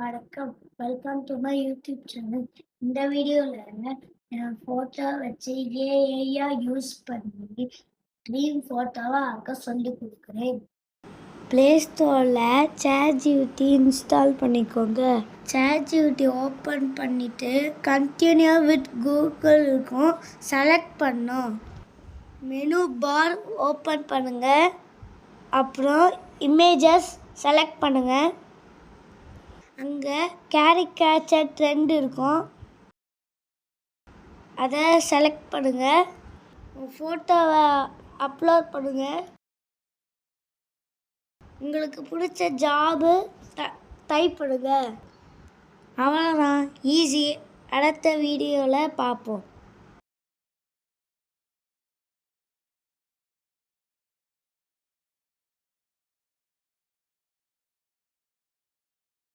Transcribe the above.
வணக்கம். Welcome to my YouTube channel. இந்த வீடியோவில் என் ஃபோட்டோ வச்சு ஏஐயா யூஸ் பண்ணி ட்ரீம் ஃபோட்டோவை ஆக்க சொல்லி கொடுக்குறேன். ப்ளே ஸ்டோரில் ChatGPT இன்ஸ்டால் பண்ணிக்கோங்க. ChatGPT ஓப்பன் பண்ணிவிட்டு கண்டினியூ வித் கூகுள் இருக்கும், செலக்ட் பண்ணோம். மெனு பார் ஓப்பன் பண்ணுங்கள். அப்புறம் இமேஜஸ் செலக்ட் பண்ணுங்கள். அங்கே கேரிகேச்சர் ட்ரெண்ட் இருக்கும், அதை செலக்ட் பண்ணுங்கள். ஃபோட்டோவை அப்லோட் பண்ணுங்கள். உங்களுக்கு பிடிச்ச ஜாபு டைப் பண்ணுங்கள். அவ்வளோதான், ஈஸி. அடுத்த வீடியோவில் பார்ப்போம்.